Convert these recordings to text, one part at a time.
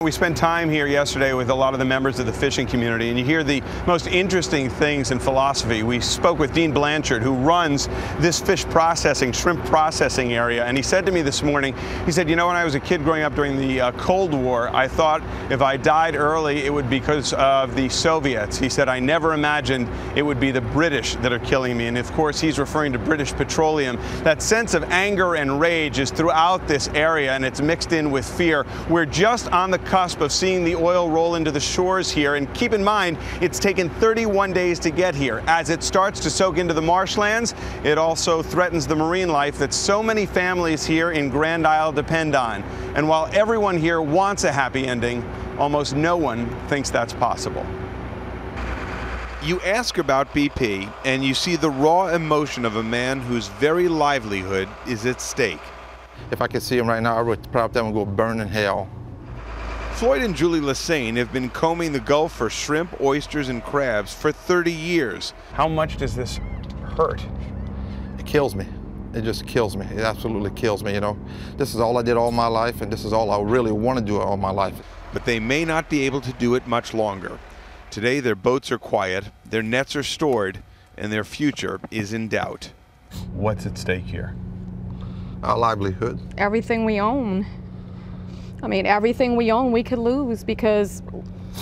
We spent time here yesterday with a lot of the members of the fishing community, and you hear the most interesting things in philosophy. We spoke with Dean Blanchard, who runs this fish processing, shrimp processing area, and he said to me this morning, he said, you know, when I was a kid growing up during the Cold War, I thought if I died early, it would be because of the Soviets. He said, I never imagined it would be the British that are killing me. And of course, he's referring to British Petroleum. That sense of anger and rage is throughout this area, and it's mixed in with fear. We're just on the cusp of seeing the oil roll into the shores here, and keep in mind it's taken 31 days to get here. As it starts to soak into the marshlands, it also threatens the marine life that so many families here in Grand Isle depend on. And while everyone here wants a happy ending, almost no one thinks that's possible. You ask about BP and you see the raw emotion of a man whose very livelihood is at stake. If I could see him right now, I would probably go burn in hell. Floyd and Julie Lasseinge have been combing the Gulf for shrimp, oysters, and crabs for 30 years. How much does this hurt? It kills me. It just kills me. It absolutely kills me, you know. This is all I did all my life, and this is all I really want to do all my life. But they may not be able to do it much longer. Today their boats are quiet, their nets are stored, and their future is in doubt. What's at stake here? Our livelihood. Everything we own. I mean, everything we own we could lose because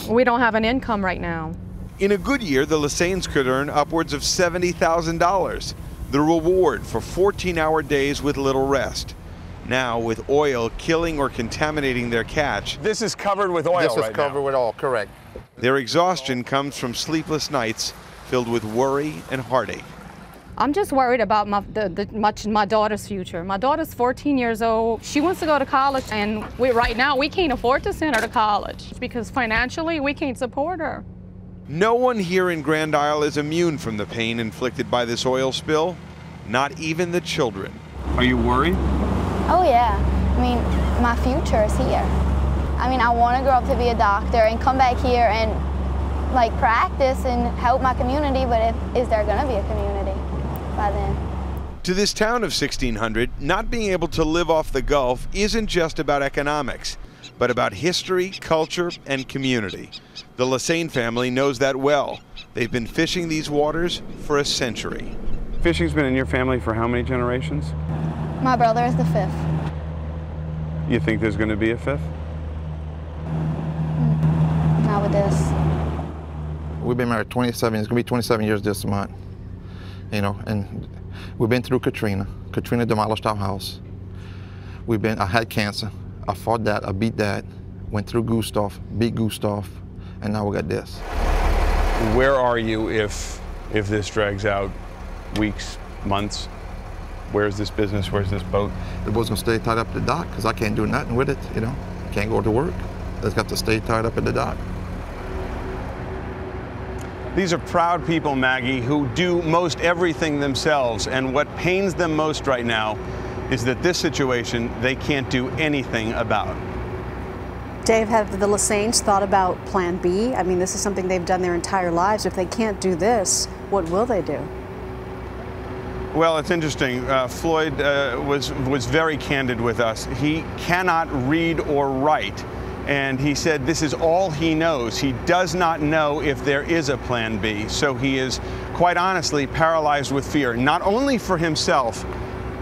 we don't have an income right now. In a good year, the Lasseinges could earn upwards of $70,000, the reward for 14-hour days with little rest. Now, with oil killing or contaminating their catch, This is covered with oil. This is covered with oil, correct. their exhaustion comes from sleepless nights filled with worry and heartache. I'm just worried about my daughter's future. My daughter's 14 years old. She wants to go to college, and right now we can't afford to send her to college because financially we can't support her. No one here in Grand Isle is immune from the pain inflicted by this oil spill, not even the children. Are you worried? Oh yeah, I mean, my future is here. I mean, I want to grow up to be a doctor and come back here and like practice and help my community, but is there going to be a community by then? To this town of 1,600, not being able to live off the Gulf isn't just about economics, but about history, culture, and community. The Lasseinge family knows that well. They've been fishing these waters for a century. Fishing's been in your family for how many generations? My brother is the 5th. You think there's going to be a 5th? Not with this. We've been married 27 years. It's going to be 27 years this month. You know, and we've been through Katrina. Katrina demolished our house. I had cancer. I fought that, I beat that, went through Gustav, beat Gustav, and now we got this. Where are you if this drags out weeks, months? Where's this business? Where's this boat? The boat's gonna stay tied up at the dock because I can't do nothing with it, you know. Can't go to work. It's got to stay tied up at the dock. These are proud people, Maggie, who do most everything themselves, and what pains them most right now is that this situation they can't do anything about. Dave, have the Lasseinges thought about Plan B? I mean, this is something they've done their entire lives. If they can't do this, what will they do? Well, it's interesting. Floyd was very candid with us. He cannot read or write. And he said this is all he knows. He does not know if there is a plan B. So he is, quite honestly, paralyzed with fear, not only for himself,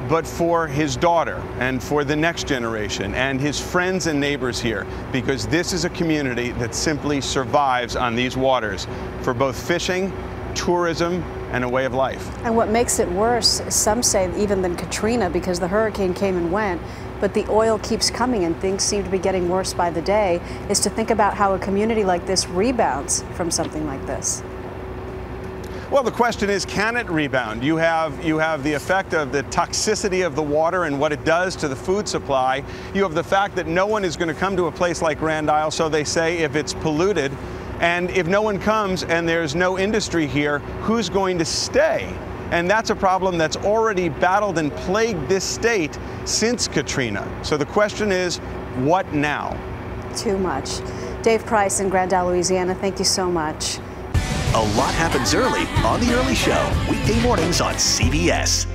but for his daughter and for the next generation and his friends and neighbors here, because this is a community that simply survives on these waters for both fishing, tourism, and a way of life. And what makes it worse, some say, even than Katrina, because the hurricane came and went, but the oil keeps coming and things seem to be getting worse by the day, is to think about how a community like this rebounds from something like this. Well, the question is, can it rebound? You have the effect of the toxicity of the water and what it does to the food supply. You have the fact that no one is going to come to a place like Grand Isle, so they say, if it's polluted. And if no one comes and there's no industry here, who's going to stay? And that's a problem that's already battled and plagued this state since Katrina. So the question is, what now? Too much. Dave Price in Grand Isle, Louisiana, thank you so much. A lot happens early on The Early Show, weekday mornings on CBS.